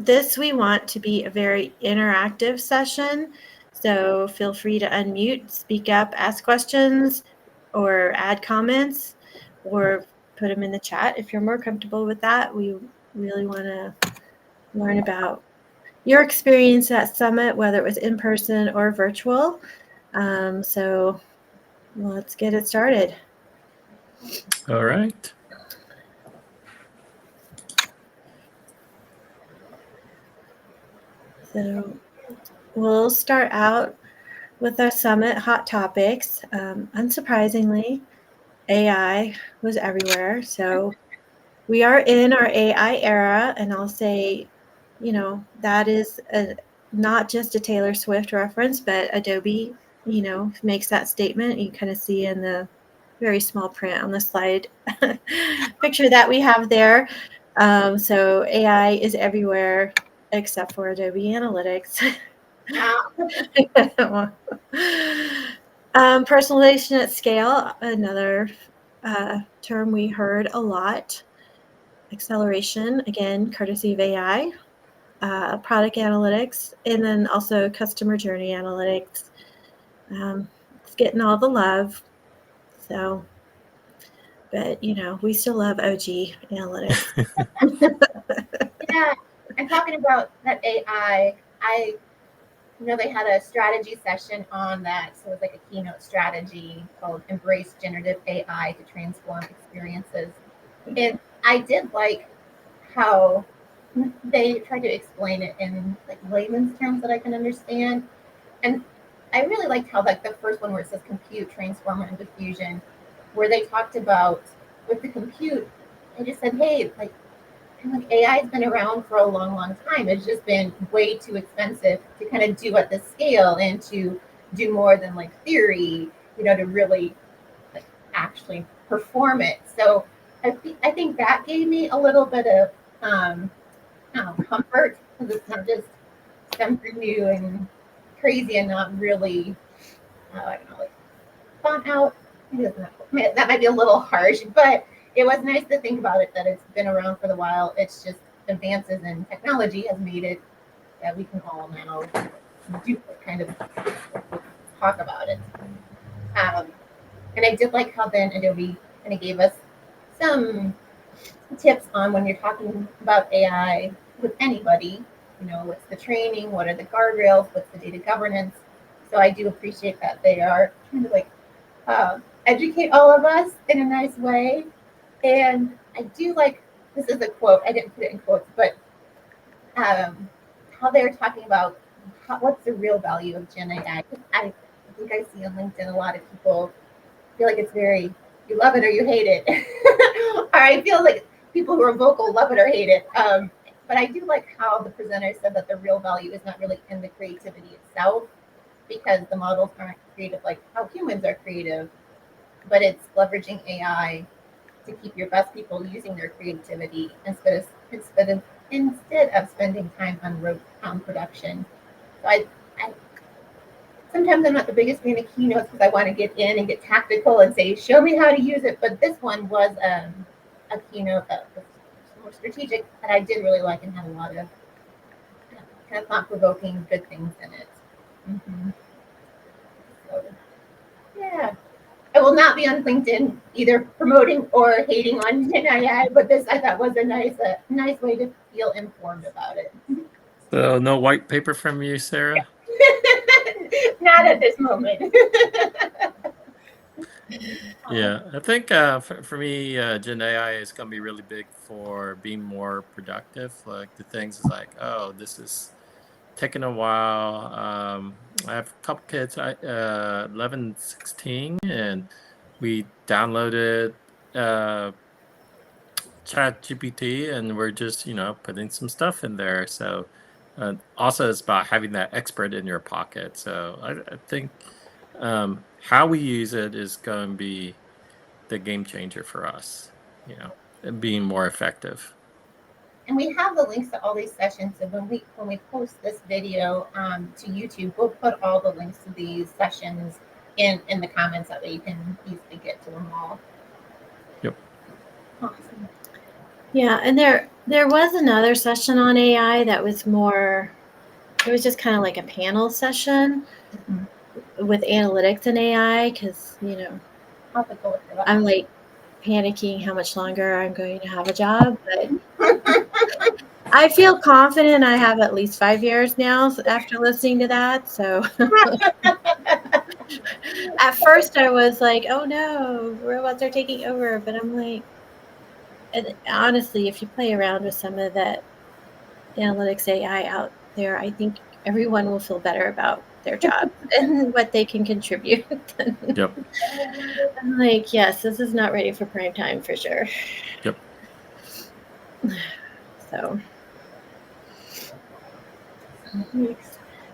this we want to be a very interactive session. So feel free to unmute, speak up, ask questions, or add comments, or put them in the chat if you're more comfortable with that. We really want to learn about your experience at Summit, whether it was in person or virtual. So let's get it started. All right. So we'll start out with our Summit hot topics. Unsurprisingly, AI was everywhere. So we are in our AI era, and I'll say, that is not just a Taylor Swift reference, but Adobe, makes that statement. You kind of see in the very small print on the slide picture that we have there. So AI is everywhere except for Adobe Analytics. Personalization at scale, another term we heard a lot. Acceleration, again, courtesy of AI. Product analytics, and then also customer journey analytics. It's getting all the love. So, but we still love OG analytics. Yeah, and talking about that AI, they had a strategy session on that. So it was like a keynote strategy called Embrace Generative AI to Transform Experiences. And I did like how they tried to explain it in like layman's terms that I can understand. And I really liked how like the first one where it says compute, transformer, and diffusion, where they talked about with the compute, they just said, hey, like AI has been around for a long, long time. It's just been way too expensive to kind of do at this scale and to do more than like theory, to really like actually perform it. So I think that gave me a little bit of comfort because it's not just something new and crazy and not really, I don't know, like thought out. That might be a little harsh, but it was nice to think about it, that it's been around for a while. It's just advances in technology has made it that we can all now do kind of talk about it. And I did like how then Adobe kind of gave us some tips on when you're talking about AI with anybody, what's the training, what are the guardrails, what's the data governance. So I do appreciate that they are kind of like educate all of us in a nice way. And I do like, this is a quote, I didn't put it in quotes, but how they were talking about what's the real value of Gen AI. I think I see on LinkedIn a lot of people feel like it's very, you love it or you hate it. Or I feel like people who are vocal love it or hate it. But I do like how the presenter said that the real value is not really in the creativity itself, because the models aren't creative like how humans are creative, but it's leveraging AI to keep your best people using their creativity instead of spending time on production. So I sometimes I'm not the biggest fan of keynotes because I want to get in and get tactical and say, show me how to use it. But this one was a keynote that was more strategic that I did really like and had a lot of kind of thought-provoking good things in it. Mm-hmm. So, yeah. I will not be on LinkedIn either promoting or hating on Gen AI, but this I thought was a nice way to feel informed about it. So no white paper from you, Sarah? Not at this moment. Yeah, I think for me, Gen AI is going to be really big for being more productive. Like the things is like, oh, this is taking a while. I have a couple kids, 11, 16, and we downloaded Chat GPT, and we're just, putting some stuff in there. So also it's about having that expert in your pocket. So I think how we use it is going to be the game changer for us, and being more effective. And we have the links to all these sessions. So when we post this video to YouTube, we'll put all the links to these sessions in the comments. That way you can easily get to them all. Yep. Awesome. Yeah, and there was another session on AI that was more. It was just kind of like a panel session with analytics and AI because I'll have to go look for that I'm one. like panicking how much longer I'm going to have a job, but I feel confident I have at least 5 years now after listening to that. So at first I was like, oh no, robots are taking over. But I'm like, and honestly, if you play around with some of the analytics AI out there, I think everyone will feel better about their jobs and what they can contribute. Yep. I'm like, yes, this is not ready for prime time for sure. Yep. So,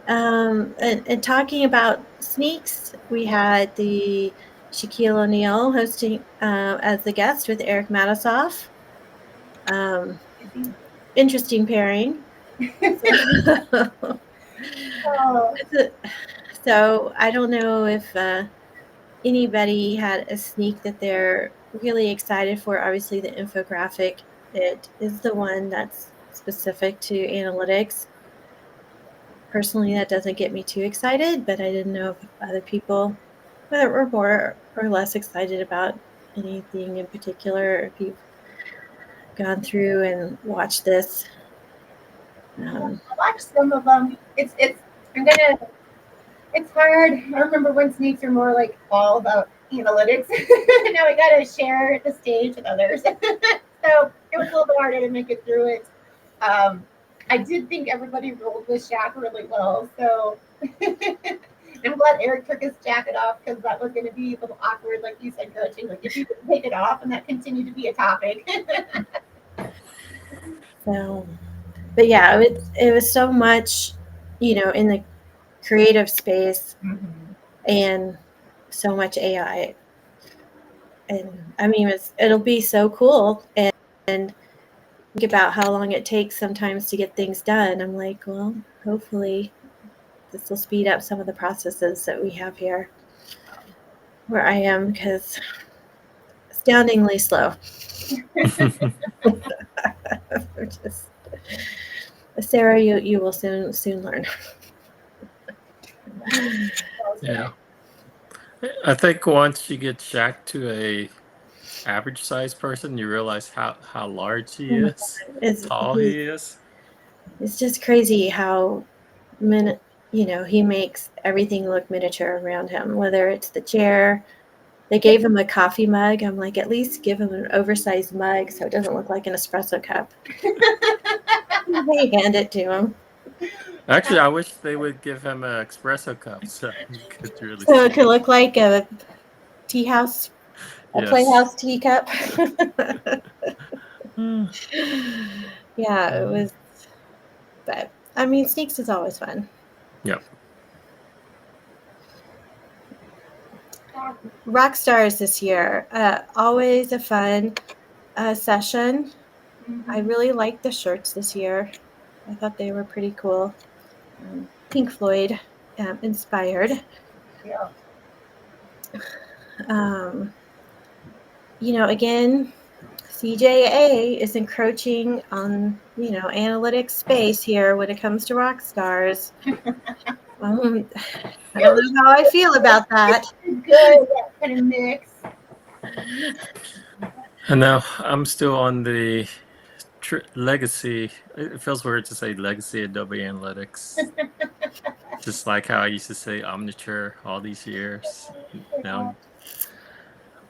and talking about sneaks, we had the Shaquille O'Neal hosting as the guest with Eric Matisoff. Interesting pairing. Oh, So I don't know if anybody had a sneak that they're really excited for. Obviously, the infographic, it is the one that's specific to analytics. Personally, that doesn't get me too excited, but I didn't know if other people were more or less excited about anything in particular, if you've gone through and watched this. I watched some of them. I'm gonna. It's hard. I remember when sneaks are more like all about analytics. Now we gotta share the stage with others. So it was a little bit harder to make it through it. Um, I did think everybody rolled with Shaq really well. So I'm glad Eric took his jacket off because that was going to be a little awkward, like you said, coaching. Like if you could take it off, and that continued to be a topic. So, but yeah, it was so much, in the creative space and so much AI. And I mean, it'll be so cool. And think about how long it takes sometimes to get things done. I'm like, well, hopefully this will speed up some of the processes that we have here where I am, because astoundingly slow. Just, Sarah, you will soon learn. Yeah. I think once you get Shaq to a average sized person, you realize how large he Oh my is, God. tall he is. It's just crazy how he makes everything look miniature around him, whether it's the chair. They gave him a coffee mug. I'm like, at least give him an oversized mug so it doesn't look like an espresso cup. They hand it to him. Actually, I wish they would give him an espresso cup so you could really So see it could it. look like a tea house, a Yes. playhouse teacup. Mm. Yeah, it was, but I mean, Sneaks is always fun. Yep. Rock stars this year, always a fun session. I really liked the shirts this year. I thought they were pretty cool. Pink Floyd inspired. Yeah. Um, again, CJA is encroaching on, analytics space here when it comes to rock stars. I don't know how I feel about that. Good, that kind of mix. And now I'm still on the legacy. It feels weird to say legacy Adobe Analytics. Just like how I used to say Omniture all these years. Now,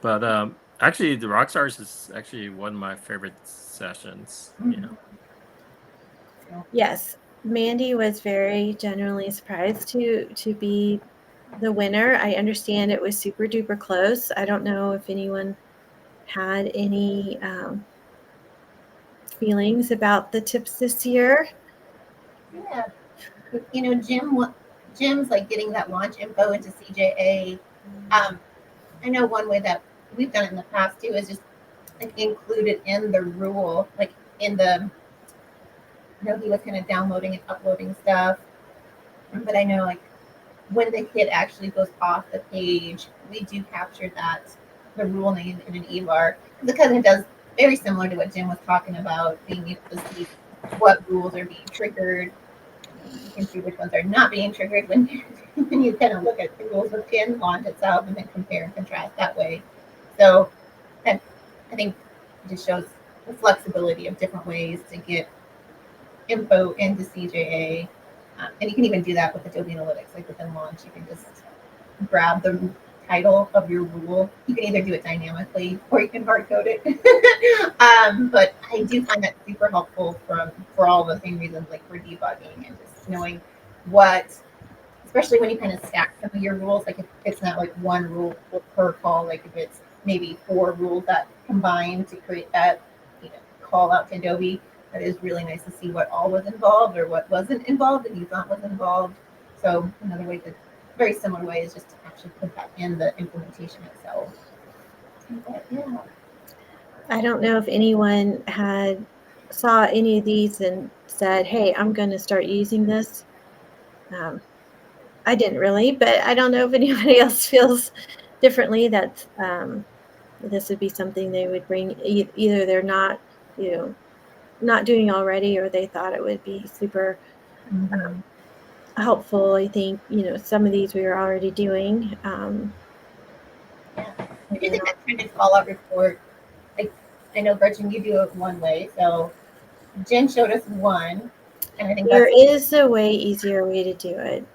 but actually, the Rockstars is actually one of my favorite sessions. Yes, Mandy was very genuinely surprised to be the winner. I understand it was super duper close. I don't know if anyone had any feelings about the tips this year. Yeah. Jim's like getting that launch info into CJA. I know one way that we've done it in the past too is just like include it in the rule, like in the. I know he was kind of downloading and uploading stuff, but I know like when the hit actually goes off the page, we do capture that the rule name in an EVAR because it does very similar to what Jim was talking about, being able to see what rules are being triggered. You can see which ones are not being triggered when when you kind of look at the rules within launch itself and then compare and contrast that way. So that, I think it just shows the flexibility of different ways to get info into CJA. And you can even do that with Adobe Analytics, like within launch. You can just grab the title of your rule. You can either do it dynamically or you can hard code it. But I do find that super helpful for all the same reasons, like for debugging and just knowing what, especially when you kind of stack some of your rules, like if it's not like one rule per call, like if it's maybe 4 rules that combine to create that, call out to Adobe, that is really nice to see what all was involved or what wasn't involved and you thought was involved. So another way to, very similar way, is just to actually put that in the implementation itself. But yeah. I don't know if anyone saw any of these and said, hey, I'm going to start using this. I didn't really, but I don't know if anybody else feels differently that this would be something they would bring. Either they're not, not doing already, or they thought it would be super helpful. I think, some of these we were already doing. Yeah. If you think that trended fallout report, like I know Gretchen, you do it one way. So Jen showed us one, and I think there is a easier way to do it.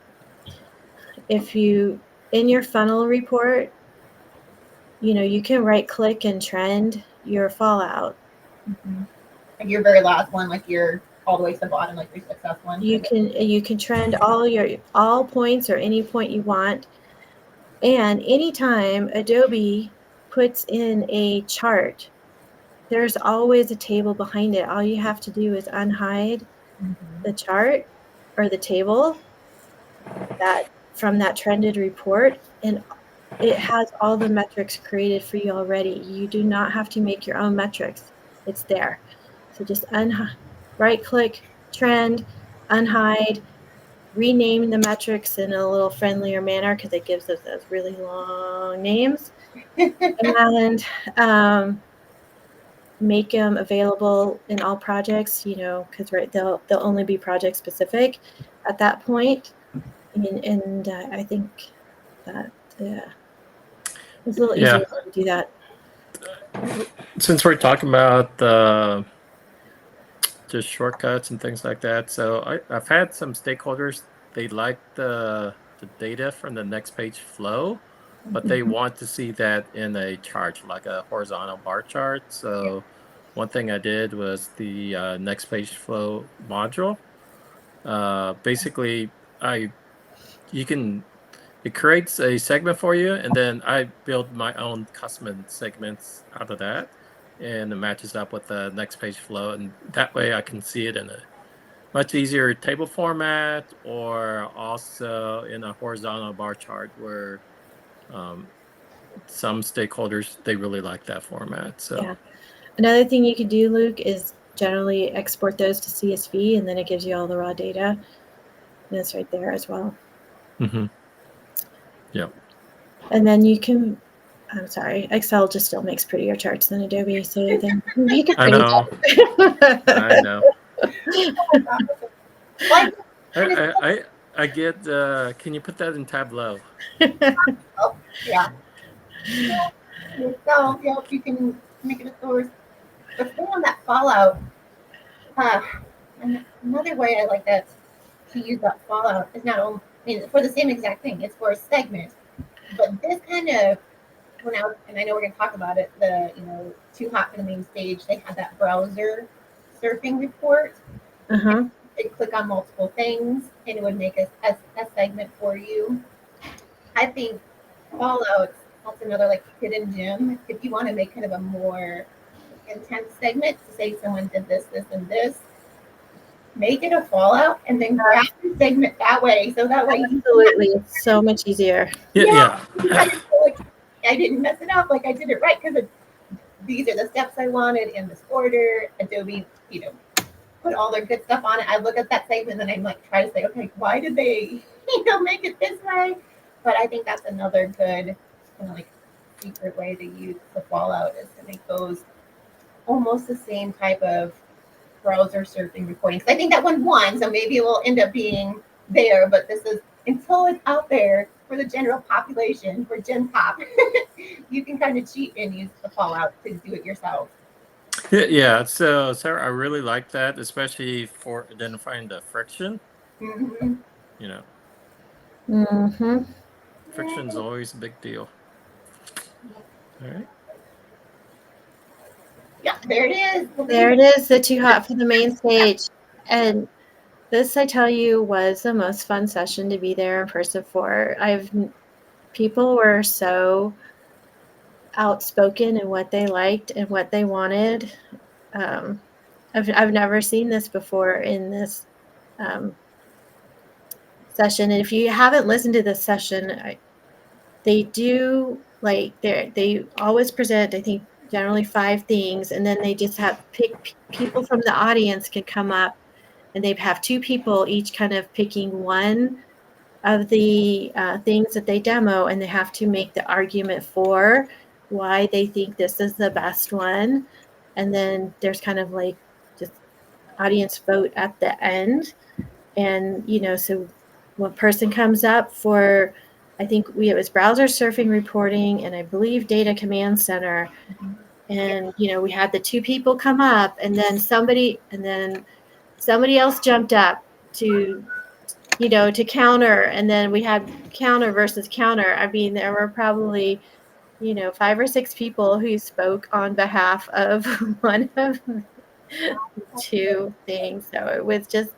If you, in your funnel report, you can right click and trend your fallout. Like your very last one, like your all the way to the bottom, like your success one. You can trend all points or any point you want. And anytime Adobe puts in a chart, there's always a table behind it. All you have to do is unhide the chart or the table that from that trended report, and it has all the metrics created for you already. You do not have to make your own metrics. It's there. So just right click, trend, unhide, rename the metrics in a little friendlier manner because it gives us those really long names, and make them available in all projects, because they'll only be project specific at that point. And I think that it's a little easier to do that. Since we're talking about just shortcuts and things like that, so I've had some stakeholders, they like the data from the next page flow, but they want to see that in a chart, like a horizontal bar chart. So one thing I did was the next page flow module. Basically, it creates a segment for you, and then I build my own custom segments out of that, and it matches up with the next page flow, and that way I can see it in a much easier table format, or also in a horizontal bar chart where some stakeholders, they really like that format. So yeah. Another thing you could do, Luke, is generally export those to CSV, and then it gives you all the raw data. And it's right there as well. Yeah. And then you can, I'm sorry, Excel just still makes prettier charts than Adobe. So then you can. I know. I know. I get. Can you put that in Tableau? Oh, yeah. So, you can make it a source. But staying on that fallout, another way I like that to use that fallout is not only, for the same exact thing, it's for a segment. But this kind of, and I know we're going to talk about it, Too Hot for the Main Stage, they had that browser surfing report. They'd click on multiple things and it would make a segment for you. I think fallout, that's another like hidden gem. If you want to make kind of a more intense segment, to say someone did this, this, and this, make it a fallout and then grab the segment that way. So that way, absolutely, it's so much easier. Yeah. You kind of feel like I didn't mess it up, like I did it right because these are the steps I wanted in this order. Adobe, put all their good stuff on it. I look at that segment and I'm like, try to say, okay, why did they, make it this way? But I think that's another good kind of like secret way to use the fallout is to make those almost the same type of browser surfing recordings. I think that one won, so maybe it will end up being there. But this is until it's out there for the general population for Gen Pop. You can kind of cheat and use the Fallout to do it yourself. Yeah, so Sarah, I really like that, especially for identifying the friction. Mm-hmm. You know, Mm-hmm. friction's always a big deal. All right. Yeah, there it is. There it is, the Too Hot for the Main Stage. And this, I tell you, was the most fun session to be there in person for. People were so outspoken in what they liked and what they wanted. Um, I've never seen this before in this um, session. And if you haven't listened to this session, they do like they always present, I think, generally 5 things, and then they just have people from the audience can come up, and they have 2 people each kind of picking one of the things that they demo, and they have to make the argument for why they think this is the best one. And then there's kind of like just audience vote at the end. And so one person comes up for, I think it was browser surfing reporting, and I believe data command center. And we had the 2 people come up, and then somebody else jumped up to to counter, and then we had counter versus counter. I mean, there were probably 5 or 6 people who spoke on behalf of one of the 2 things. So it was just,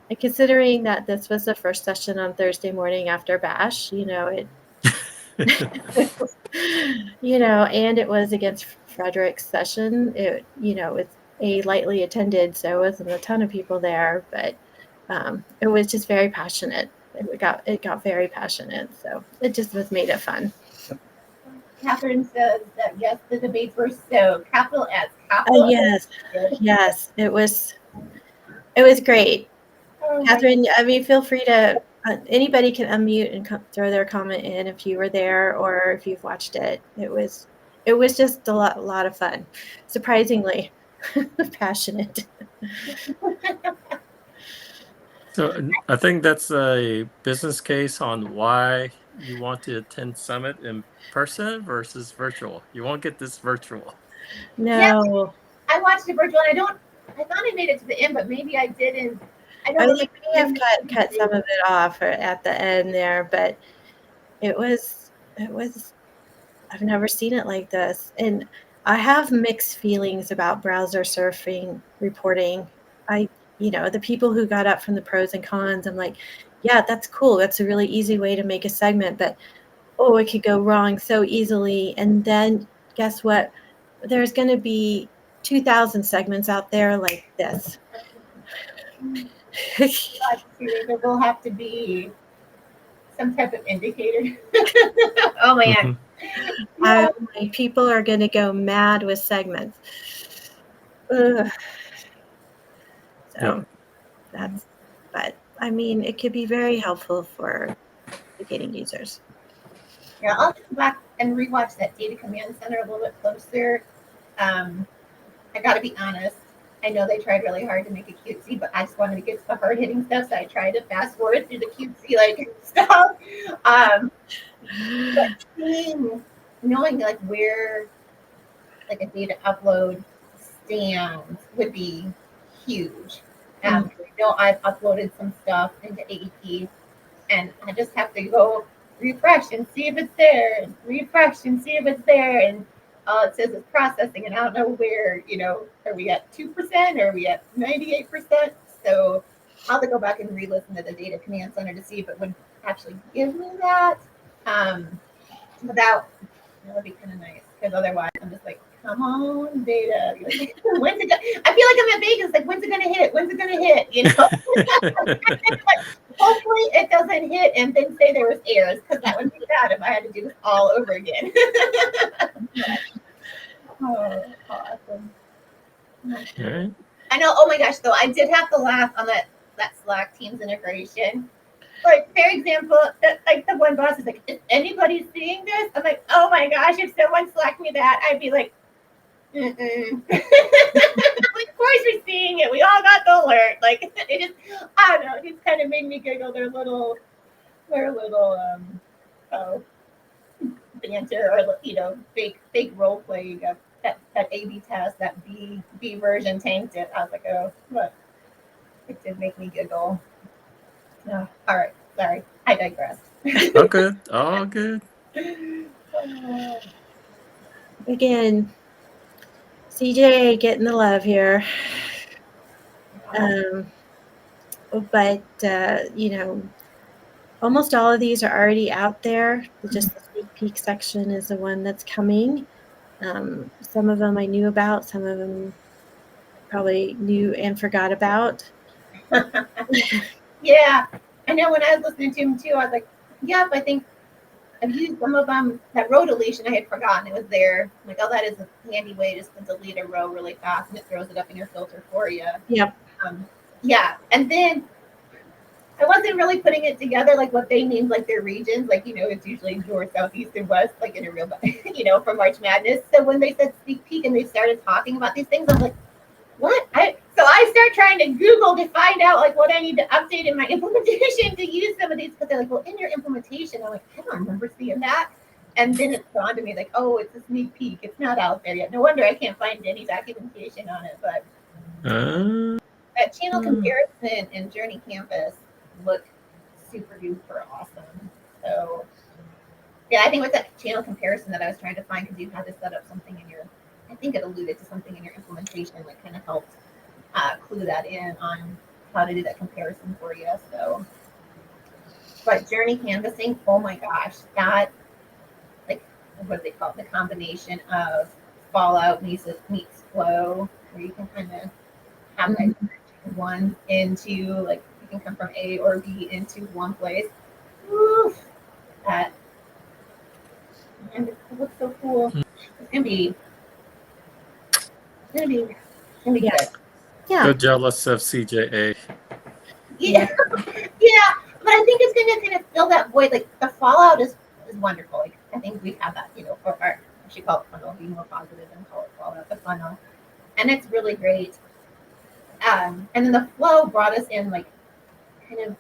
and considering that this was the first session on Thursday morning after Bash, it and it was against Frederick's session. It's a lightly attended, so it wasn't a ton of people there, but it was just very passionate. It got very passionate, so it just made it fun. Catherine says that yes, the debates were so capital S, capital Yes, yes, it was great. Oh, Catherine, I mean, feel free to. Anybody can unmute and throw their comment in if you were there or if you've watched it. It was just a lot of fun, surprisingly passionate. So I think that's a business case on why you want to attend Summit in person versus virtual. You won't get this virtual. No, I watched it virtual. And I thought I made it to the end, but maybe I didn't. I don't I know. think we have cut some of it off at the end there, but it was. I've never seen it like this, and I have mixed feelings about browser surfing reporting. The people who got up from the pros and cons, I'm like, yeah, that's cool. That's a really easy way to make a segment, but oh, it could go wrong so easily. And then guess what? There's going to be 2,000 segments out there like this. There will have to be some type of indicator. Oh man. People are going to go mad with segments. Ugh. So but I mean, it could be very helpful for educating users. Yeah, I'll go back and rewatch that data command center a little bit closer. I got to be honest. I know they tried really hard to make it cutesy, but I just wanted to get to the hard hitting stuff, so I tried to fast forward through the cutesy stuff. But knowing where a data upload stands would be huge. I know I've uploaded some stuff into AEP, and I just have to go refresh and see if it's there, and refresh and see if it's there, and all it says is processing, and I don't know where, are we at 2% or are we at 98%? So I'll have to go back and re-listen to the data command center to see if it would actually give me that. That would be kind of nice, because otherwise I'm just like, come on, data. When's it gonna, I feel like I'm at Vegas, like, when's it gonna hit? When's it gonna hit? Hopefully it doesn't hit and then say there was errors, because that would be bad if I had to do this all over again. Oh, awesome. Right. I know. Oh my gosh, though, I did have to laugh on that Slack Teams integration. Like, for example, the one boss is like, is anybody seeing this? I'm like, oh my gosh, if someone Slacked me that, I'd be like, Mm-mm. Of course we're seeing it. We all got the alert. Like it just, I don't know. It just kind of made me giggle. Their little, oh, banter or fake role playing of that A/B test, that B version tanked it. I was like, oh, but it did make me giggle. Oh, all right, sorry, I digress. All good. All good. Again, CJ getting the love here. But almost all of these are already out there. Just the sneak peek section is the one that's coming. Some of them I knew about, some of them probably knew and forgot about. Yeah, I know when I was listening to him too, I was like, yep, I think I've used some of them. That row deletion I had forgotten it was there. I'm like, oh, that is a handy way just to delete a row really fast, and it throws it up in your filter for you. Yep. Yeah, and then I wasn't really putting it together like what they named like their regions, like it's usually north, south, east, and west, like in a real, for March Madness. So when they said sneak peek and they started talking about these things, I'm like, what? So I start trying to Google to find out like what I need to update in my implementation to use some of these, because they're like, well, in your implementation, I'm like, I don't remember seeing that. And then it's gone to me like, oh, it's a sneak peek. It's not out there yet. No wonder I can't find any documentation on it. But that channel comparison and Journey Canvas look super duper awesome. So yeah, I think with that channel comparison that I was trying to find, because you had to set up something in your, I think it alluded to something in your implementation, like kind of helped clue that in on how to do that comparison for you. So, but journey canvassing, oh my gosh, that, like, what do they call it? The combination of Fallout meets Flow, where you can kind of have like one into, like, you can come from A or B into one place. Woo, that, and it looks so cool. It's gonna be good. Yeah. So jealous of CJA. Yeah. Yeah, but I think it's gonna kind of fill that void. Like the Fallout is wonderful. Like I think we've had that, for our, I should call it funnel, be more positive and call it Fallout, the funnel, and it's really great. And then the flow brought us in, like, kind of,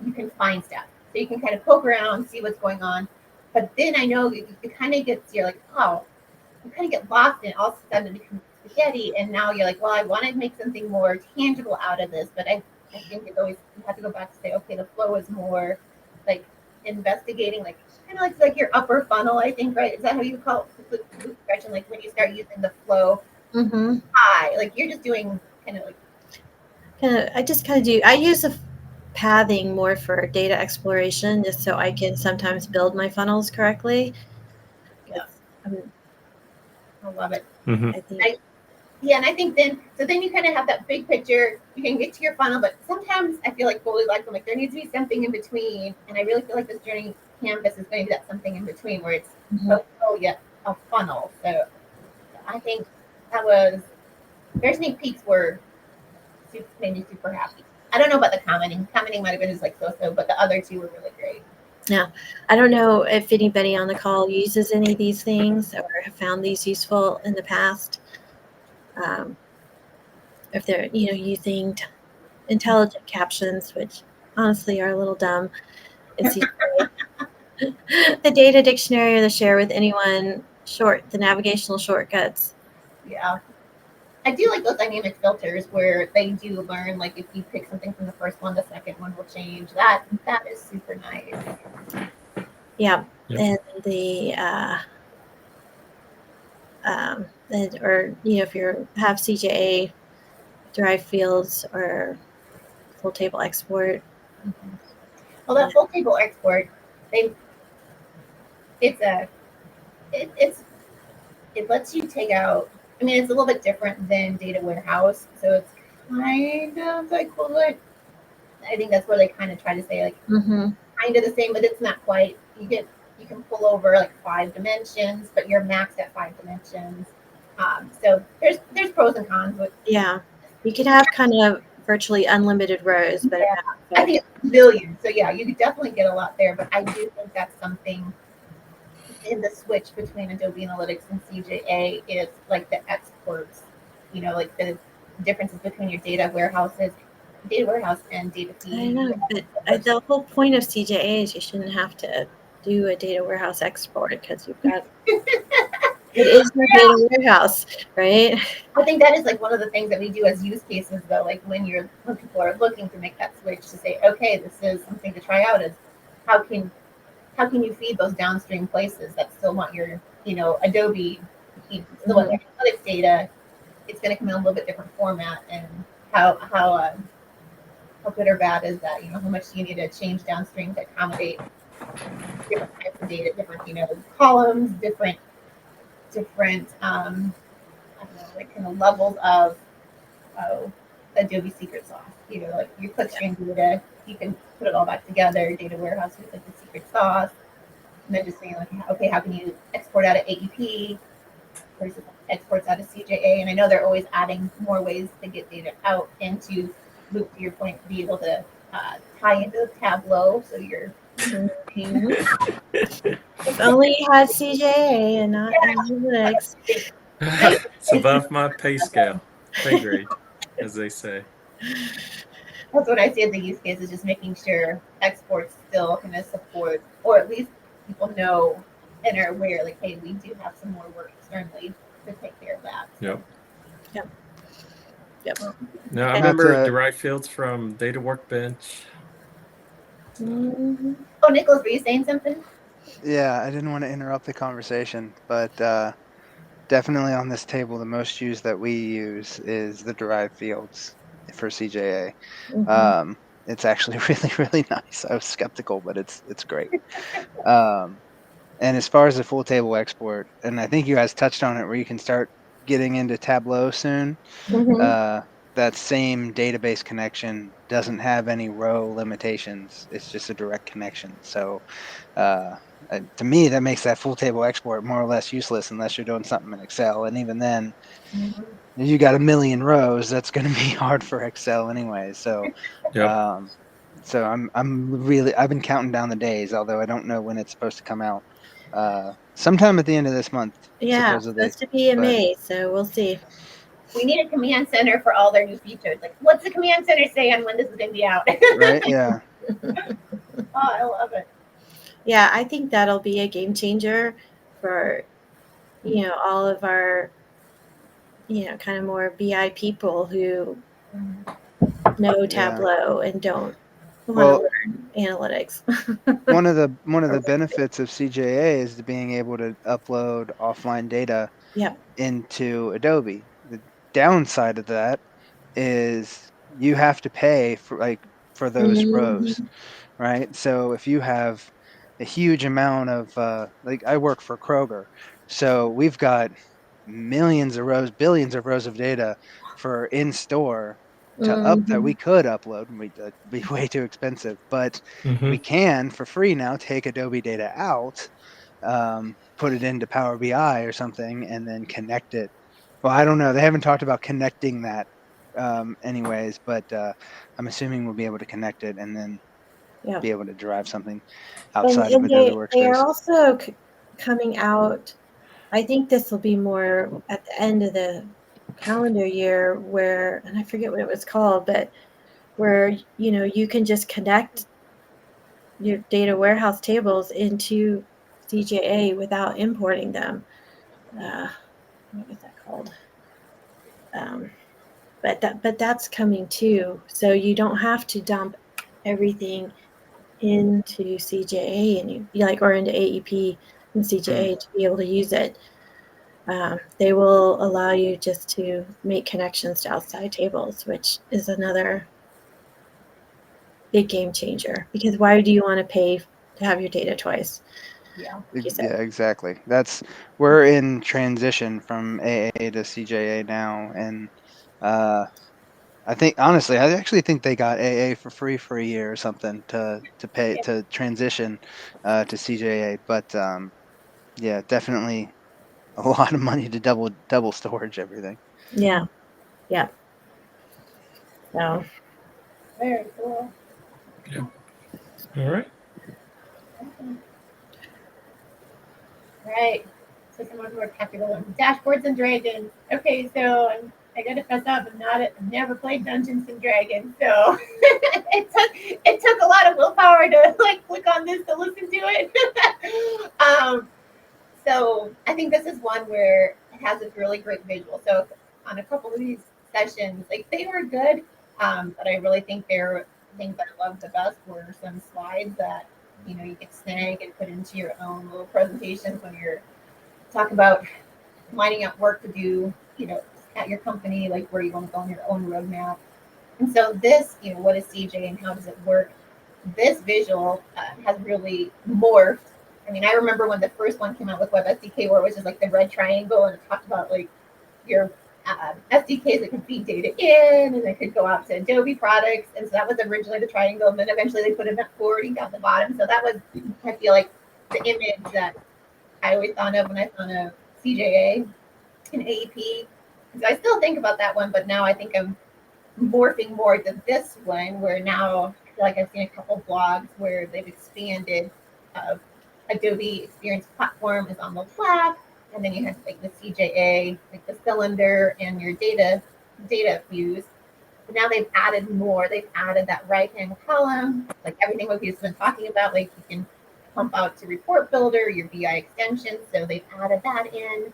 you can find stuff, so you can kind of poke around, see what's going on. But then I know it kind of gets, you're like, oh, you kind of get lost, and all of a sudden it becomes spaghetti. And now you're like, well, I want to make something more tangible out of this, but I think it's always, you have to go back to say, okay, the flow is more like investigating, like kind of like your upper funnel, I think, right? Is that how you call it? Like when you start using the flow high, like you're just doing kind of like. I use the pathing more for data exploration, just so I can sometimes build my funnels correctly. Yeah. I love it. Mm-hmm. And I think then you kind of have that big picture. You can get to your funnel, but sometimes I feel like fully like, there needs to be something in between. And I really feel like this journey canvas is going to be that something in between, where it's a funnel. So I think their sneak peeks made me super happy. I don't know about the commenting. Commenting might have been just like so, but the other two were really great. Yeah, I don't know if anybody on the call uses any of these things or have found these useful in the past. If they're, using intelligent captions, which honestly are a little dumb. It's the data dictionary or the share with anyone the navigational shortcuts. Yeah. I do like those dynamic filters where they do learn, like if you pick something from the first one, the second one will change. That is super nice. Yeah. Yep. And if you have CJA derived fields or full table export. Well, that full table export, it lets you take out. I mean, it's a little bit different than data warehouse, so it's kind of equivalent. I think that's where they kind of try to say, like, kind of the same, but it's not quite. You can pull over like 5 dimensions, but you're maxed at 5 dimensions. So there's pros and cons. You could have kind of virtually unlimited rows, but I think it's billions. So yeah, you could definitely get a lot there. But I do think that's something in the switch between Adobe Analytics and CJA is like the exports, like the differences between your data warehouse and data I feed. know, but the whole point of CJA is you shouldn't have to do a data warehouse export because you've got it is your data warehouse, right? I think that is like one of the things that we do as use cases though, like when people are looking to make that switch to say, okay, this is something to try out is how can you feed those downstream places that still want your, Adobe, still want your analytics data. It's going to come in a little bit different format, and how good or bad is that? How much do you need to change downstream to accommodate different types of data, different, columns, different, I don't know, like kind of levels of Adobe secret sauce. Like your clickstream data, you can put it all back together, data warehouse with like the secret sauce. And they're just saying like, okay, how can you export out of AEP versus exports out of CJA? And I know they're always adding more ways to get data out and to move to your point, be able to tie into Tableau. So you're If only you had CJA and not analytics. It's above my pay scale, pay grade, as they say. That's what I see as the use case is just making sure exports still kind of support, or at least people know and are aware, like, hey, we do have some more work externally to take care of that. Yep. Yep. Now, I Okay. remember derived fields from Data Workbench. Mhm. Oh, Nicholas, were you saying something? Yeah, I didn't want to interrupt the conversation, but definitely on this table, the most used that we use is the derived fields for CJA. Mhm. It's actually really, really nice. I was skeptical, but it's great. And as far as the full table export, and I think you guys touched on it, where you can start getting into Tableau soon. Mhm. That same database connection doesn't have any row limitations. It's just a direct connection. So to me, that makes that full table export more or less useless unless you're doing something in Excel. And even then, if you got a million rows, that's going to be hard for Excel anyway. So, Yep. I've been counting down the days, although I don't know when it's supposed to come out. Sometime at the end of this month, Yeah, it's supposedly. supposed to be in But May, so we'll see. We need a command center for all their new features. Like, what's the command center say on when this is going to be out? right, yeah, Oh, I love it. Yeah, I think that'll be a game changer for all of our kind of more BI people who know yeah. Tableau and don't want to Well, learn analytics. one of the benefits of CJA is being able to upload offline data Yep. into Adobe. The downside of that is you have to pay for those rows, Mhm. right? So if you have a huge amount of like I work for Kroger, so we've got millions of rows, billions of rows of data for in store that we Mhm. could upload, and that'd be way too expensive, but we can for free now take Adobe data out, put it into Power BI or something, and then connect it. Well, I don't know. They haven't talked about connecting that, anyways, but I'm assuming we'll be able to connect it and then Yep. be able to derive something And outside of and Adobe they are Workspace. also coming out. I think this will be more at the end of the calendar year and I forget what it was called, but where you can just connect your data warehouse tables into CJA without importing them. Uh, what was that called? Um, but that's coming too. So you don't have to dump everything into CJA and you like or into AEP and CJA to be able to use it. They will allow you just to make connections to outside tables, which is another big game changer. Because why do you want to pay to have your data twice? Yeah. Like you said. Yeah, exactly. We're in transition from AA to CJA now, and I actually think they got AA for free for a year or something to pay to transition to CJA. But yeah, definitely a lot of money to double storage everything. Yeah. Yeah. So Very cool. Yep. All right. Right. So someone more tactical ones. Dashboards and Dragons. Okay, so I gotta fess up. I've never played Dungeons and Dragons, so it took a lot of willpower to like click on this to listen to it. So I think this is one where it has this really great visual. So on a couple of these sessions, like they were good, but I really think they're things that I loved the best were some slides that you could snag and put into your own little presentations when you're talking about lining up work to do, at your company, like where you want to go on your own roadmap. And so this, what is CJ and how does it work? This visual has really morphed. I mean, I remember when the first one came out with Web SDK, where it was just like the red triangle, and it talked about like your SDKs that could feed data in, and it could go out to Adobe products. And so that was originally the triangle, and then eventually they put event forwarding down the bottom. So that was, I feel like, the image that I always thought of when I thought of CJA and AEP. So I still think about that one, but now I think I'm morphing more to this one, where now I feel like I've seen a couple blogs where they've expanded. Adobe Experience Platform is on the left, and then you have like the CJA, like the cylinder and your data views. But now they've added more. They've added that right-hand column, like everything we've been talking about. Like you can pump out to Report Builder, your BI extension. So they've added that in,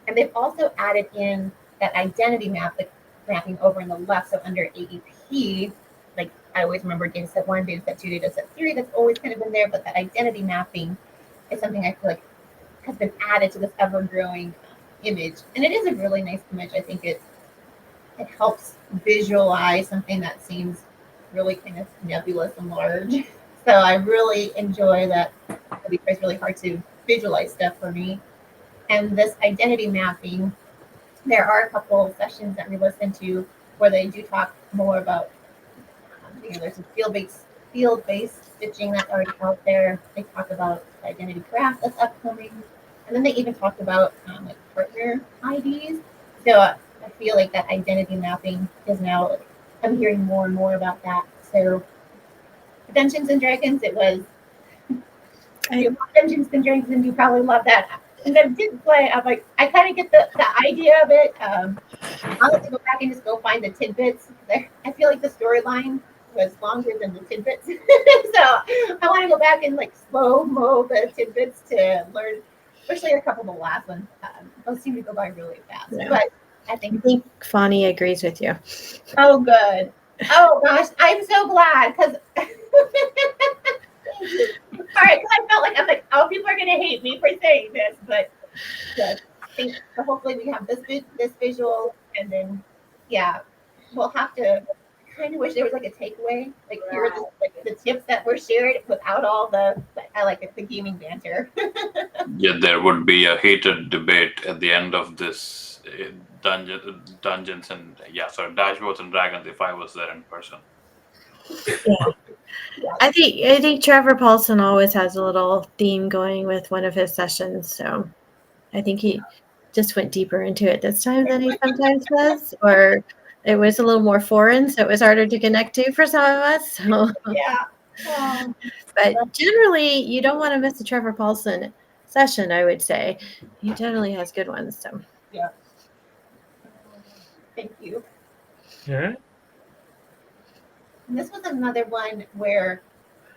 and they've also added in that identity map, like mapping over in the left. So under AEP, like I always remember data set 1, data set 2, data set 3. That's always kind of been there, but that identity mapping is something I feel like has been added to this ever-growing image, and it is a really nice image. I think it helps visualize something that seems really kind of nebulous and large. So I really enjoy that. It's really hard to visualize stuff for me. And this identity mapping, there are a couple of sessions that we listen to where they do talk more about, there's some field-based stitching that's already out there. They talk about the identity graph that's upcoming. And then they even talked about like partner IDs. So I feel like that identity mapping is now, I'm hearing more and more about that. So Dungeons and Dragons, it was Dungeons and Dragons, and you probably love that. And I didn't play, I'm like, I kind of get the idea of it. I'll have to go back and just go find the tidbits. I feel like the storyline was longer than the tidbits. So I want to go back and like slow-mo the tidbits to learn, especially a couple of the last ones. Those seem to go by really fast. Yeah. But I think Fani agrees with you. Oh, good. Oh, gosh. I'm so glad because all right, because I felt like I'm like, oh, people are going to hate me for saying this, but I think so hopefully we have this visual, and then we'll have to kind of wish there was like a takeaway, like here are the tips that were shared without all I like it, the gaming banter. Yeah, there would be a heated debate at the end of this dungeons and dashboards and dragons if I was there in person. Yeah. I think Trevor Paulson always has a little theme going with one of his sessions, so I think he just went deeper into it this time than he sometimes does, or it was a little more foreign, so it was harder to connect to for some of us. So yeah. But generally, you don't want to miss a Trevor Paulson session, I would say. He generally has good ones. So yeah. Thank you. All right. And this was another one where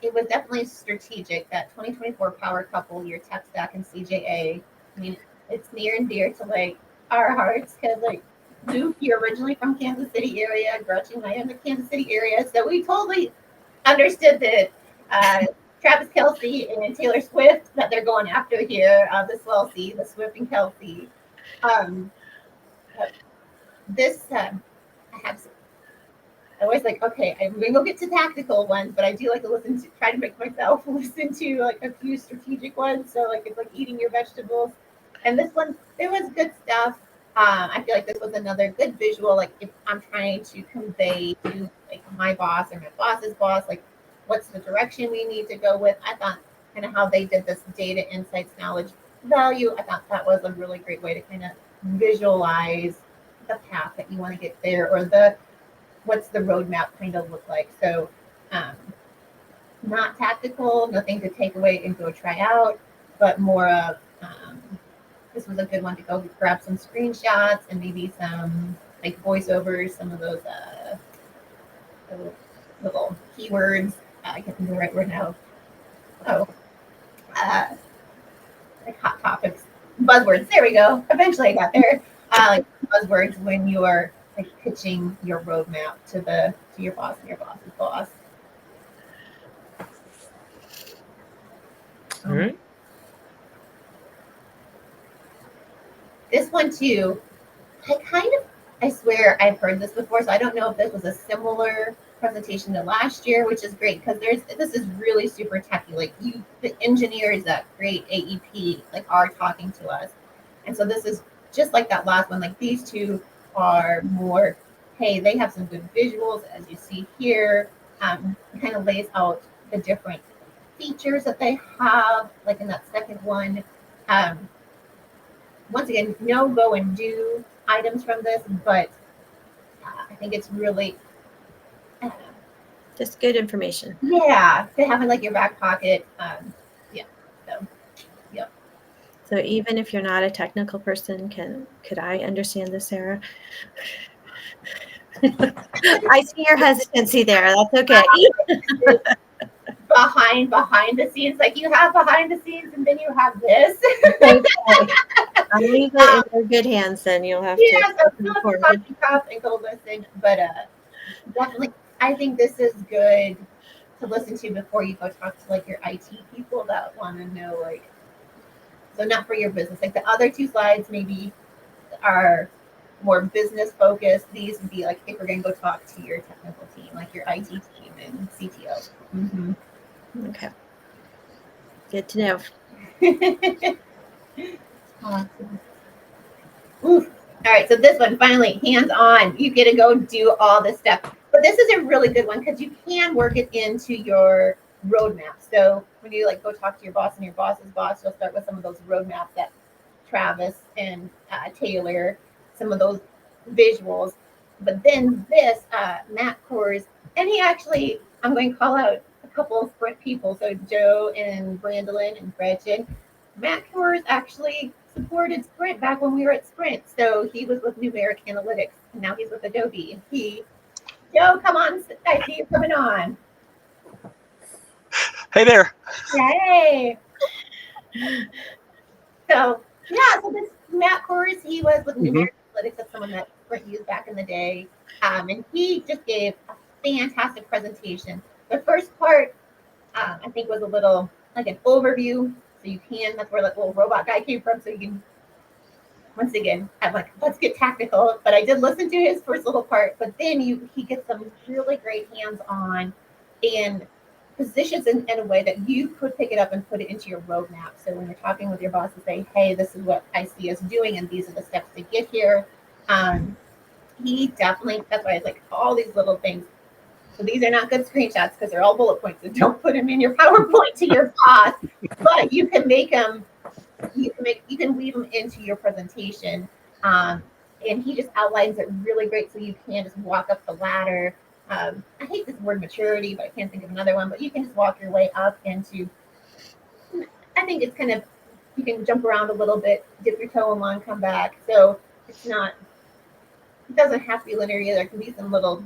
it was definitely strategic, that 2024 power couple, your tech stack and CJA. I mean, it's near and dear to like our hearts because like Luke, you're originally from Kansas City area, Gretchen, I am the Kansas City area. So we totally understood that Travis Kelce and Taylor Swift that they're going after here, the Swelsey, the Swift and Kelce. I always like, okay, I'm gonna go get to tactical ones, but I do like to try to make myself listen to like a few strategic ones. So like it's like eating your vegetables. And this one, there was good stuff. I feel like this was another good visual. Like if I'm trying to convey to like my boss or my boss's boss, like what's the direction we need to go with. I thought kind of how they did this data insights knowledge value. I thought that was a really great way to kind of visualize the path that you want to get there, or what's the roadmap kind of look like. So not tactical, nothing to take away and go try out, but more of this was a good one to go grab some screenshots and maybe some like voiceovers, some of those little keywords. I can't think of the right word now. Oh, like hot topics, buzzwords. There we go. Eventually, I got there. Like buzzwords when you are like pitching your roadmap to your boss and your boss's boss. All right. This one too, I swear I've heard this before, so I don't know if this was a similar presentation to last year, which is great because this is really super techy. Like the engineers that create AEP like are talking to us, and so this is just like that last one. Like these two are more, hey, they have some good visuals as you see here. It kind of lays out the different features that they have, like in that second one. Once again, no go and do items from this, but I think it's really just good information. Yeah, to have in like your back pocket. So even if you're not a technical person, could I understand this, Sarah? I see your hesitancy there. That's okay. Behind the scenes, like you have behind the scenes, and then you have this. Okay. I'll leave it in your good hands. Then you'll have to. Cup and go listen, but definitely, I think this is good to listen to before you go talk to like your IT people that want to know like. So not for your business. Like the other two slides maybe are more business focused. These would be like if we're going to go talk to your technical team, like your IT team and CTO. Mm-hmm. Okay. Good to know. Awesome. Oof. All right, so this one, finally, hands-on. You get to go do all this stuff. But this is a really good one because you can work it into your roadmap. So when you like go talk to your boss and your boss's boss, you'll start with some of those roadmaps that Travis and Taylor, some of those visuals. But then this, Matt Kors, and he actually, I'm going to call out a couple of Sprint people. So Joe and Brandolyn and Gretchen. Matt Kors actually supported Sprint back when we were at Sprint. So he was with Numeric Analytics, and now he's with Adobe. Joe, come on, I see you coming on. Hey there. Hey. So this Matt Kors, he was with Numeric Analytics. That's someone that Sprint used back in the day, and he just gave a fantastic presentation. The first part, I think, was a little like an overview. So you can, that's where that little robot guy came from. So you can, once again, I'm like, let's get tactical. But I did listen to his first little part, but then he gets some really great hands-on and positions in a way that you could pick it up and put it into your roadmap. So when you're talking with your boss and say, hey, this is what I see us doing, and these are the steps to get here. He definitely, that's why it's like all these little things. So these are not good screenshots because they're all bullet points. So don't put them in your PowerPoint to your boss, but you can make them. You can weave them into your presentation, and he just outlines it really great. So you can just walk up the ladder. I hate this word maturity, but I can't think of another one. But you can just walk your way up into. I think it's kind of you can jump around a little bit, dip your toe in one, come back. So it's not. It doesn't have to be linear. There can be some little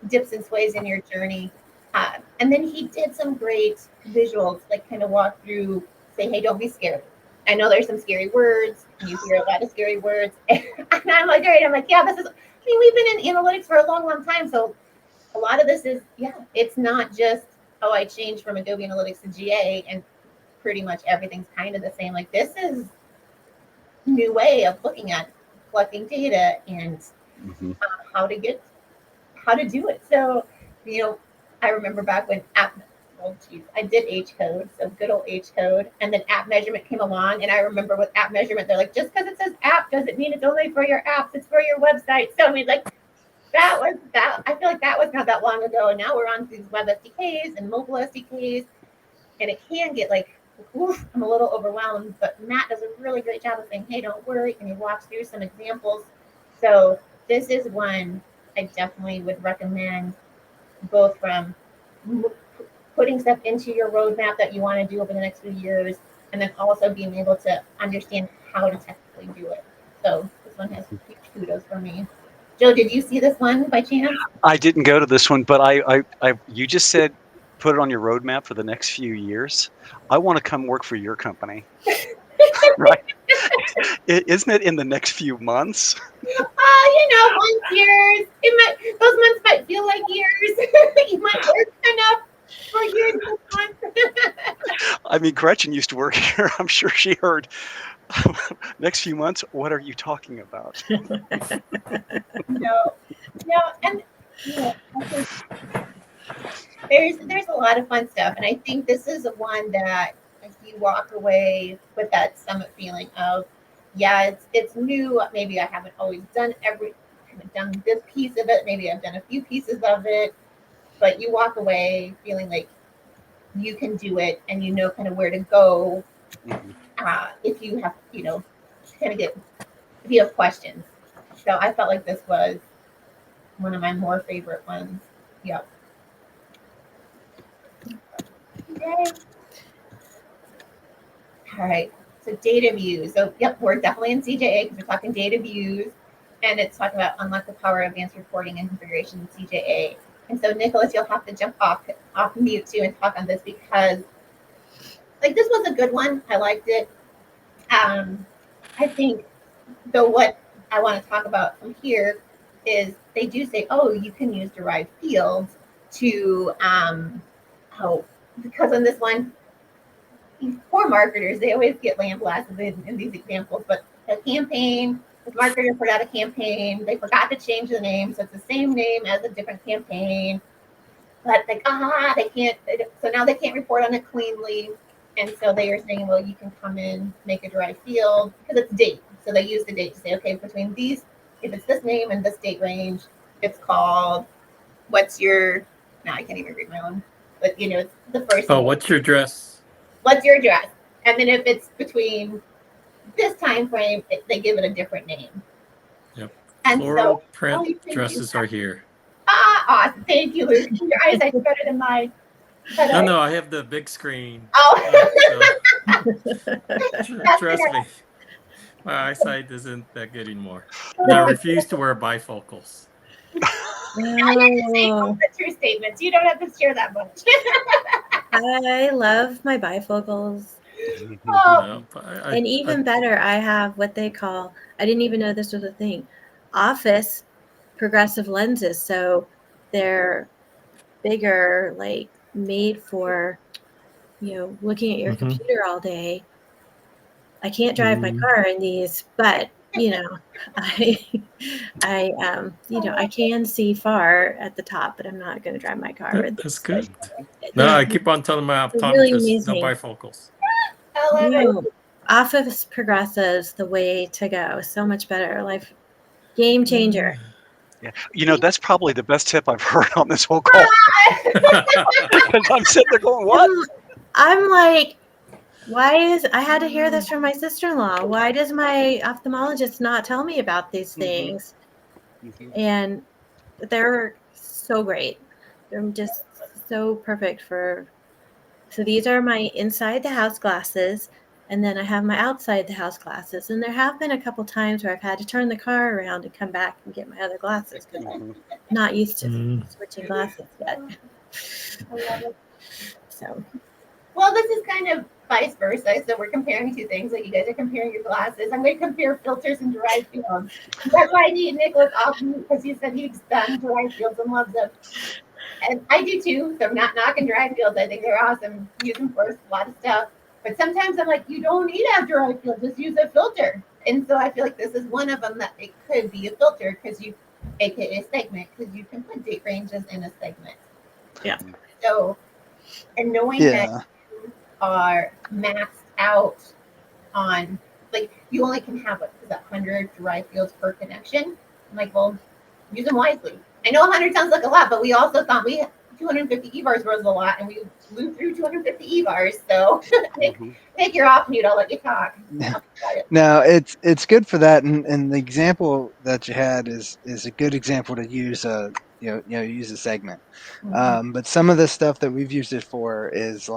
dips and sways in your journey. And then he did some great visuals, like kind of walk through, say, hey, don't be scared. I know there's some scary words. You hear a lot of scary words. And I'm like, all right, I'm like, yeah, we've been in analytics for a long, long time. So a lot of this is, it's not just, I changed from Adobe Analytics to GA and pretty much everything's kind of the same. Like this is a new way of looking at collecting data and how to do it. So, I remember back when I did H code, so good old H code, and then app measurement came along. And I remember with app measurement, they're like, just because it says app doesn't mean it's only for your apps, it's for your website. So I mean, like that was that. I feel like that was not that long ago. And now we're on these web SDKs and mobile SDKs, and it can get like, oof, I'm a little overwhelmed. But Matt does a really great job of saying, hey, don't worry, and he walks through some examples. So this is one I definitely would recommend, both from putting stuff into your roadmap that you want to do over the next few years, and then also being able to understand how to technically do it. So this one has huge kudos for me. Joe, did you see this one by chance? I didn't go to this one, but you just said put it on your roadmap for the next few years. I want to come work for your company. Right? Isn't it in the next few months? Months, years. Those months might feel like years. You might work enough for years and months. I mean, Gretchen used to work here. I'm sure she heard next few months. What are you talking about? No, and I think there's a lot of fun stuff, and I think this is one that if you walk away with that summit feeling of, yeah, it's new. Maybe I haven't always done this piece of it. Maybe I've done a few pieces of it, but you walk away feeling like you can do it, and you know kind of where to go if you have kind of if you have questions. So I felt like this was one of my more favorite ones. Yep. Yay. All right. So data views. So yep, we're definitely in CJA because we're talking data views, and it's talking about unlock the power of advanced reporting and configuration in CJA. And so Nicholas, you'll have to jump off mute too and talk on this because this was a good one. I liked it. I think though what I want to talk about from here is they do say, oh, you can use derived fields to because on this one, these poor marketers, they always get lambasted in these examples, but a campaign, the marketer put out a campaign, they forgot to change the name, so it's the same name as a different campaign, but they can't, so now they can't report on it cleanly, and so they are saying, well, you can come in, make a derived field, because it's date, so they use the date to say, okay, between these, if it's this name and this date range, it's called, I can't even read my own, but it's the first name. What's your address? What's your address? And then if it's between this time frame, they give it a different name. Yep. And Floral print dresses are here. Awesome. Thank you, Luke. Your eyesight's better than mine. No, I have the big screen. Oh. Trust me. My eyesight isn't that good anymore. And I refuse to wear bifocals. The true statements. You don't have to share that much. I love my bifocals. And even better, I have what they call, I didn't even know this was a thing, office progressive lenses. So they're bigger, made for, looking at your computer all day. I can't drive my car in these, but I can see far at the top, but I'm not going to drive my car with this. That's good. No, I keep on telling my optometrist, really no bifocals. No, office progressives, the way to go. So much better. Life game changer. Yeah, that's probably the best tip I've heard on this whole call. Because I'm sitting there going, what? I'm like, I had to hear this from my sister-in-law. Why does my ophthalmologist not tell me about these things? And they're so great. They're just so perfect so these are my inside the house glasses, and then I have my outside the house glasses. And there have been a couple times where I've had to turn the car around and come back and get my other glasses because I'm not used to switching glasses yet. So. Well, this is kind of vice versa. So we're comparing two things. Like you guys are comparing your glasses. I'm going to compare filters and derived fields. That's why I need Nicholas off because he said he's done derived fields and loves them. And I do too. So I'm not knocking derived fields. I think they're awesome. Use them for a lot of stuff. But sometimes I'm like, you don't need to have derived fields. Just use a filter. And so I feel like this is one of them that it could be a filter because aka segment, because you can put date ranges in a segment. Yeah. So, and knowing that are maxed out on, you only can have 100 derived fields per connection. I'm like, well, use them wisely. I know 100 sounds like a lot, but we also thought 250 EVARs was a lot, and we blew through 250 EVARs. So make your off mute. I'll let you talk. No, it's good for that, and the example that you had is a good example to use use a segment. But some of the stuff that we've used it for is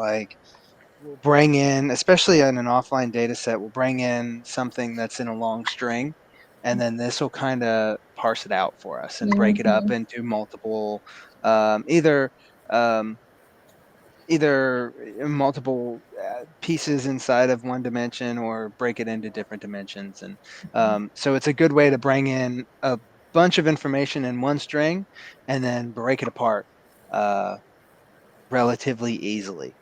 we'll bring in, especially on an offline data set, we'll bring in something that's in a long string, and then this will kind of parse it out for us and break it up into multiple, either um, multiple pieces inside of one dimension, or break it into different dimensions. And so it's a good way to bring in a bunch of information in one string and then break it apart relatively easily.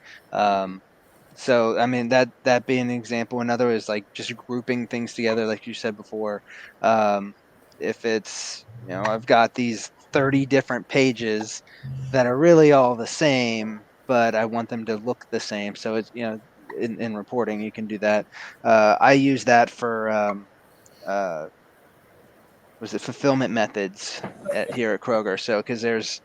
So I mean, that being an example. Another is like just grouping things together, like you said before. If it's, I've got these 30 different pages that are really all the same, but I want them to look the same. So it's, in reporting, you can do that. I use that for uh, was it fulfillment methods here at Kroger. So because there's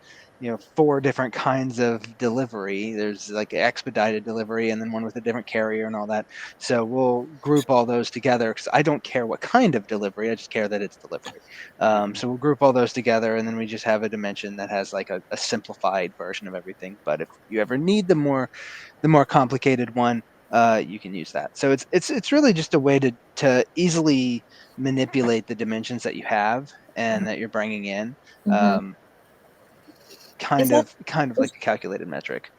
4 different kinds of delivery. There's like expedited delivery, and then one with a different carrier and all that. So we'll group all those together, because I don't care what kind of delivery, I just care that it's delivery. So we'll group all those together, and then we just have a dimension that has like a simplified version of everything. But if you ever need the more complicated one, you can use that. So it's really just a way to easily manipulate the dimensions that you have and that you're bringing in. Um, kind of like a calculated metric.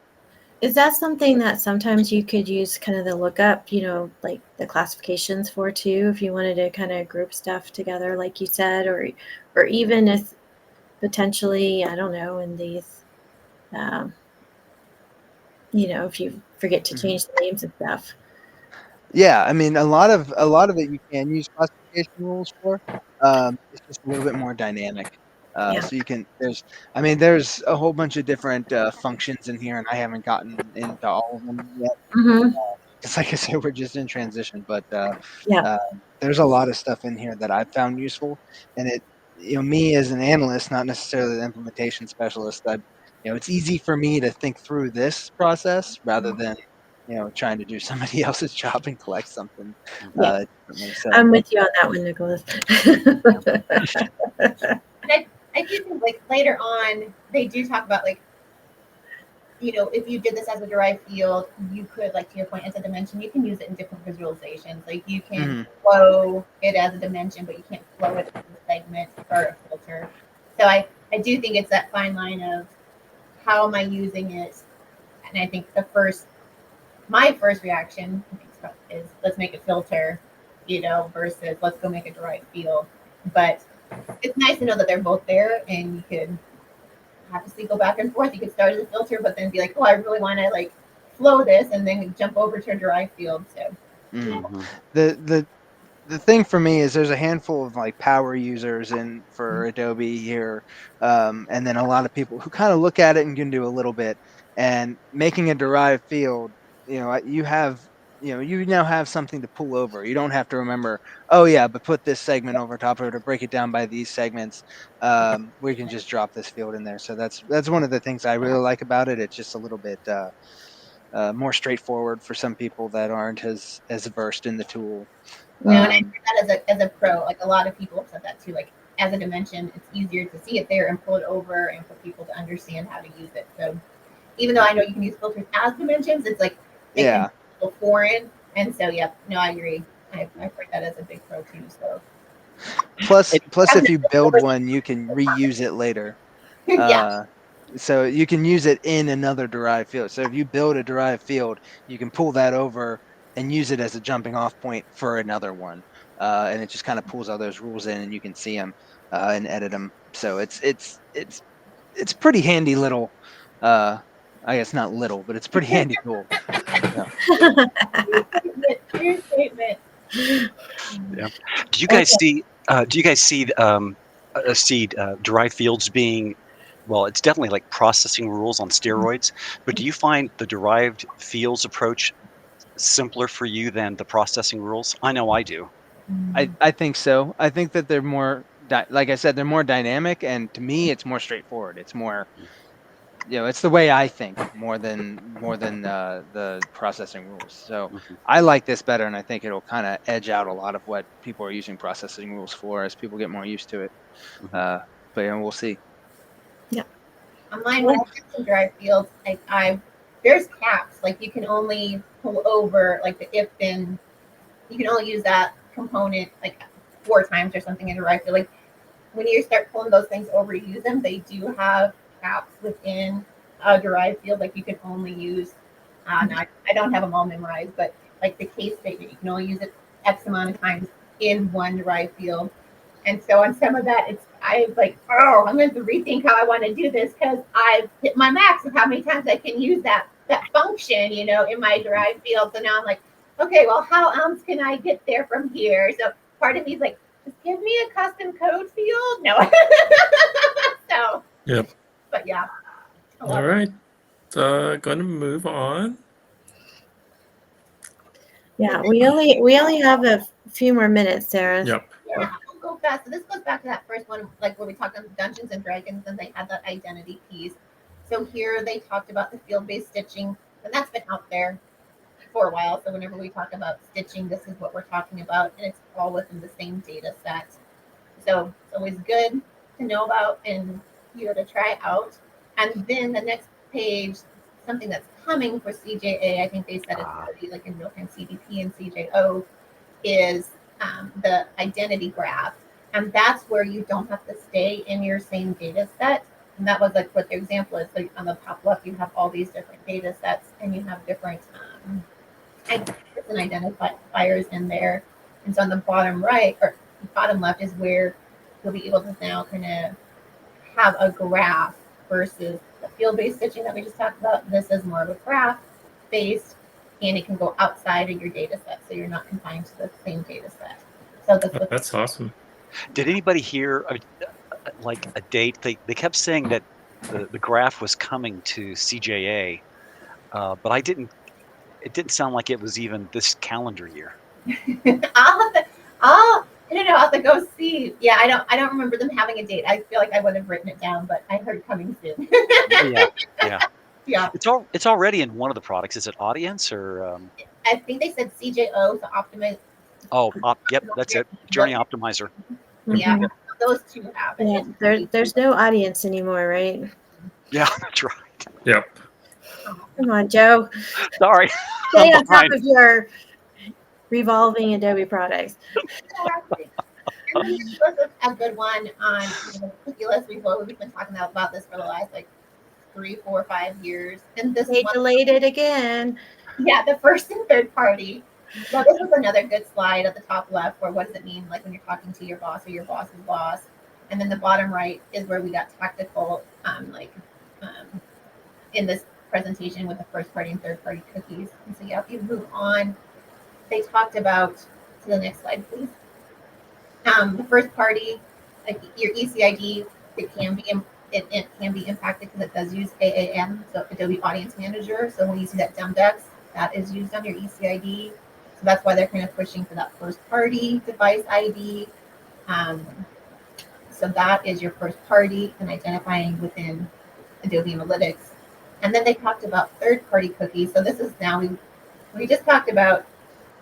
Is that something that sometimes you could use kind of the lookup, like the classifications for too, if you wanted to kind of group stuff together, like you said, or even if potentially, I don't know, in these, if you forget to change the names and stuff. Yeah, I mean, a lot of it you can use classification rules for. It's just a little bit more dynamic. Yeah. So you can there's a whole bunch of different functions in here, and I haven't gotten into all of them yet. It's like I said, we're just in transition, but Yeah. there's a lot of stuff in here that I've found useful. And it, me as an analyst, not necessarily the implementation specialist, it's easy for me to think through this process rather than trying to do somebody else's job and collect something Yeah. differently. So I'm with you on that one, Nicholas. And I do think like later on they do talk about like, if you did this as a derived field, you could, like to your point, as a dimension, you can use it in different visualizations. Like you can flow it as a dimension, but you can't flow it as a segment or a filter. So I do think it's that fine line of how am I using it? And I think my first reaction is let's make a filter, versus let's go make a derived field. But it's nice to know that they're both there, and you could obviously go back and forth. You could start as a filter, but then be like, oh, I really want to like flow this, and then jump over to a derived field. So the thing for me is there's a handful of like power users for Adobe here, and then a lot of people who kind of look at it and can do a little bit. And making a derived field, you now have something to pull over. You don't have to remember, oh yeah, but put this segment over top of it, or break it down by these segments. We can just drop this field in there. So that's one of the things I really like about it. It's just a little bit more straightforward for some people that aren't as versed in the tool. and I think that as a pro, like a lot of people have said that too. Like as a dimension, it's easier to see it there and pull it over, and for people to understand how to use it. So even though I know you can use filters as dimensions, it's like it can be a little foreign. And so I agree. I've heard that as a big pro too. So plus if you build one, you can reuse it later. So you can use it in another derived field. So if you build a derived field, you can pull that over and use it as a jumping off point for another one. And it just kind of pulls all those rules in, and you can see them and edit them. So it's pretty handy little. I guess not little, but it's pretty handy tool. True statement. Yeah. Do you guys see? Derived fields being? Well, it's definitely like processing rules on steroids. But do you find the derived fields approach simpler for you than the processing rules? I know I do. I think so. I think that they're more, like I said, they're more dynamic, and to me, it's more straightforward. It's more, it's the way I think more than the processing rules. So I like this better, and I think it'll kind of edge out a lot of what people are using processing rules for as people get more used to it. But we'll see. Yeah. On mine, when I did some derived fields, I there's caps. Like you can only pull over like the if then. You can only use that component like 4 times or something in a rifle. Like when you start pulling those things over to use them, they do have caps within a derived field. Like you can only use. Now I don't have them all memorized, but like the case statement, you can only use it X amount of times in one derived field. And so on some of that, I was like, oh, I'm going to rethink how I want to do this because I've hit my max of how many times I can use that function, in my derived field. So now I'm like, okay, well, how else can I get there from here? So part of me is like, just give me a custom code field. No. So, Yep. but yeah. All right. Going to move on. Yeah, we only have a few more minutes, Sarah. Yep. Yeah, we'll go fast. So this goes back to that first one, like where we talked on Dungeons and Dragons, and they had that identity piece. So here they talked about the field-based stitching, and that's been out there for a while. So whenever we talk about stitching, this is what we're talking about, and it's all within the same data set. So it's always good to know about and to try out. And then the next page, something that's coming for CJA, I think they said it's already like in real-time CDP and CJO, is the identity graph. And that's where you don't have to stay in your same data set. And that was like what the example is. So on the top left, you have all these different data sets and you have different identifiers in there. And so on the bottom right or bottom left is where you'll be able to now kind of have a graph versus the field-based stitching that we just talked about. This is more of a graph-based, and it can go outside of your data set, so you're not confined to the same data set. So That's awesome. Did anybody hear like a date? They kept saying that the graph was coming to CJA, but it didn't sound like it was even this calendar year. I don't know. I'll have to go see. Yeah, I don't remember them having a date. I feel like I would have written it down, but I heard coming soon. Yeah. It's already in one of the products. Is it Audience or? I think they said CJO to optimize. Oh, yep, that's it. Journey Optimizer. Yeah, those two have it. Yeah, there's no audience anymore, right? Yeah, that's right. Yep. Come on, Joe. Sorry. Stay on top of your revolving Adobe products. Exactly. And then this was a good one on the cookie list. We've been talking about this for the last 3, 4, 5 years. And this They delayed it again. Yeah, the first and third party. Now this was another good slide at the top left where what does it mean like when you're talking to your boss or your boss's boss. And then the bottom right is where we got tactical in this presentation with the first party and third party cookies. And so yeah, if you move on, they talked about to the next slide, please. The first party, like your ECID, it can be impacted because it does use AAM, so Adobe Audience Manager. So when you see that Demdex, that is used on your ECID. So that's why they're kind of pushing for that first party device ID. So that is your first party and identifying within Adobe Analytics. And then they talked about third party cookies. So this is now we just talked about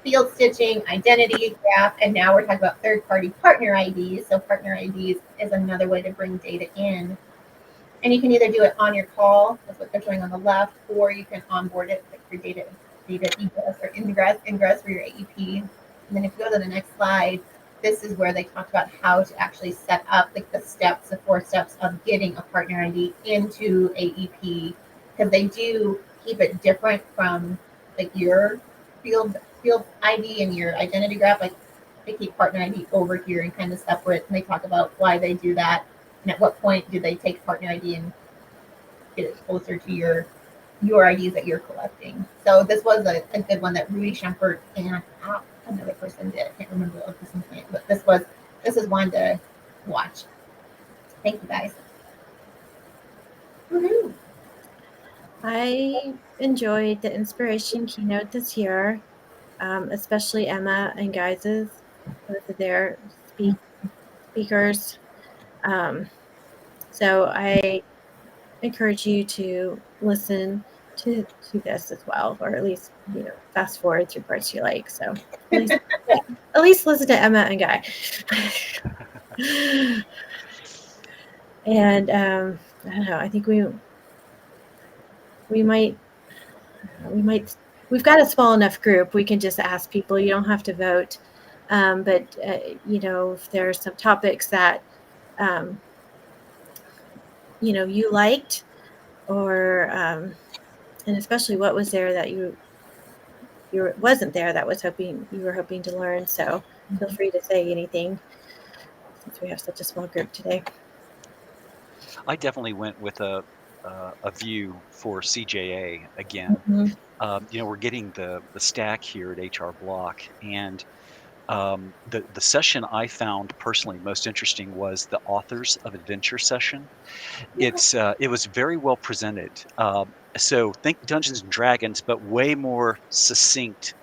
field stitching, identity graph, and now we're talking about third-party partner IDs. So partner IDs is another way to bring data in. And you can either do it on your call, that's what they're showing on the left, or you can onboard it like for data egress or ingress for your AEP. And then if you go to the next slide, this is where they talked about how to actually set up the 4 steps of getting a partner ID into AEP, because they do keep it different from your field ID and your identity graph. They keep partner ID over here and kind of separate, and they talk about why they do that and at what point do they take partner ID and get it closer to your IDs that you're collecting. So this was a good one that Rudy Schempert and another person did. I can't remember what person's name, but this is one to watch. Thank you guys. Woohoo! I enjoyed the inspiration keynote this year, especially Emma and Guys's, both of their speakers. So I encourage you to listen to this as well, or at least fast forward through parts you like. So at least listen to Emma and Guy. And I don't know. I think we might we've got a small enough group. We can just ask people. You don't have to vote. But if there are some topics that you liked, or and especially what was there that you wasn't there that you were hoping to learn. So feel free to say anything, since we have such a small group today. I definitely went with a view for CJA again. Mm-hmm. We're getting the stack here at HR Block, and the session I found personally most interesting was the Authors of Adventure session. It was very well presented. So think Dungeons and Dragons, but way more succinct.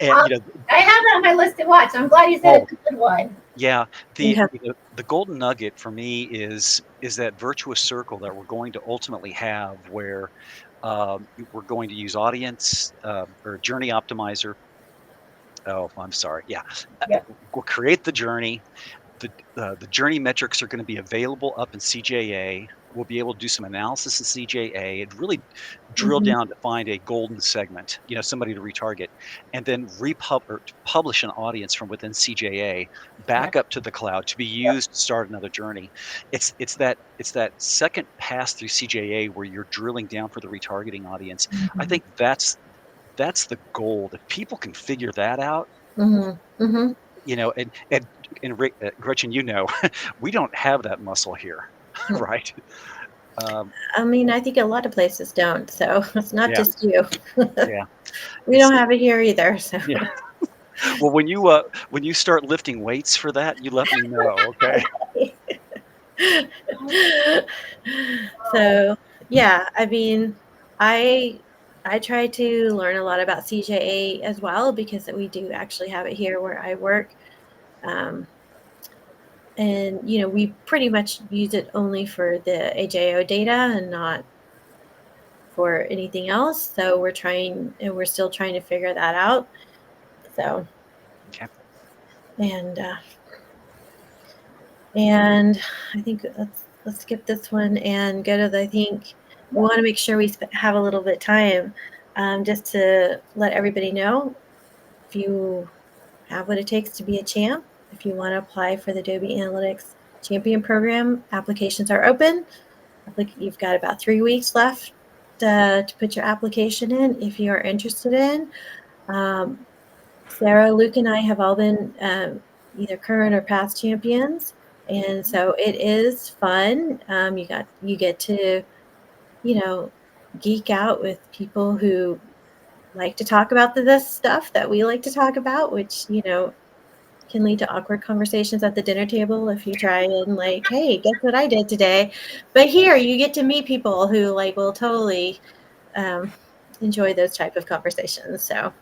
And I have that on my list to watch. I'm glad you said it's a good one. yeah, Yeah. the golden nugget for me is that virtuous circle that we're going to ultimately have, where we're going to use audience or journey optimizer. Oh, I'm sorry. Yeah, Yep. we'll create the journey. The journey metrics are going to be available up in CJA. We'll be able to do some analysis in CJA and really drill Mm-hmm. down to find a golden segment, somebody to retarget, and then publish an audience from within CJA back up to the cloud to be used to start another journey. It's that second pass through CJA where you're drilling down for the retargeting audience. I think that's the gold. If people can figure that out, Mm-hmm. Mm-hmm. and Gretchen, we don't have that muscle here, right? I mean, I think a lot of places don't, so it's not Yeah. just you. Yeah. We don't have it here either. So Yeah. Well, when you start lifting weights for that, you let me know, okay? So yeah, I mean, I try to learn a lot about CJA as well, because we do actually have it here where I work. And we pretty much use it only for the AJO data and not for anything else. So we're still trying to figure that out. So Okay. And I think let's skip this one and go to I think we want to make sure we have a little bit of time, just to let everybody know, if you have what it takes to be a champ, if you want to apply for the Adobe Analytics Champion Program, applications are open. You've got about 3 weeks left to put your application in if you are interested in. Sarah, Luke, and I have all been either current or past champions, and so it is fun. You get to geek out with people who like to talk about this stuff that we like to talk about, which can lead to awkward conversations at the dinner table if you try and hey, guess what I did today? But here you get to meet people who will totally enjoy those type of conversations. So.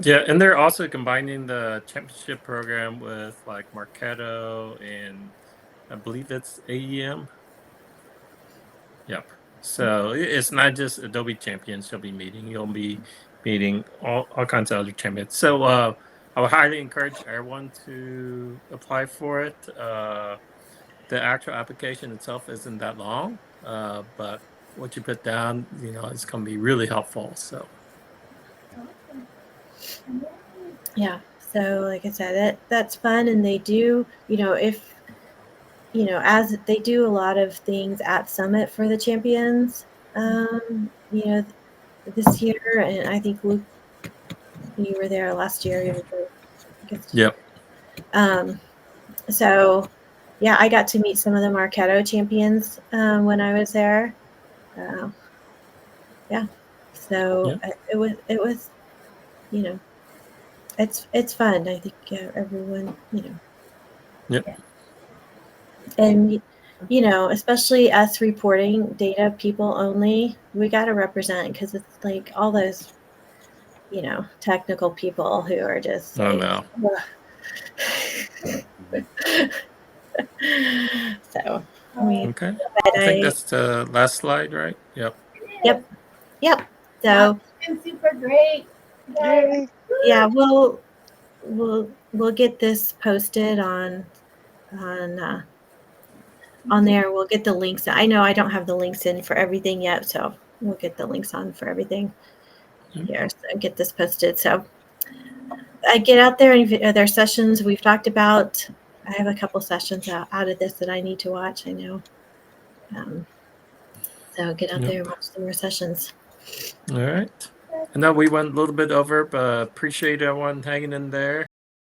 Yeah, and they're also combining the championship program with Marketo and I believe it's AEM. Yep. So it's not just Adobe champions you'll be meeting. You'll be meeting all kinds of other champions. So I would highly encourage everyone to apply for it. The actual application itself isn't that long, but what you put down, is going to be really helpful. So. Yeah. So like I said, that's fun. And they do, as they do a lot of things at Summit for the champions, this year. And I think Luke, you were there last year. Yep. So yeah, I got to meet some of the Marketo champions when I was there. Yeah. So it was, it's fun. I think everyone, Yep. And especially us reporting data people only, we got to represent, because it's all those technical people who are just Oh no. So okay. I think that's the last slide, right? Yep. Yep. So it's been super great. Yay. Yeah, we'll get this posted on there. We'll get the links. I know I don't have the links in for everything yet, so we'll get the links on for everything Yep. here. So get this posted. So I get out there and their sessions we've talked about. I have a couple sessions out of this that I need to watch. I know. So get out there and watch some more sessions. All right. I know we went a little bit over, but appreciate everyone hanging in there.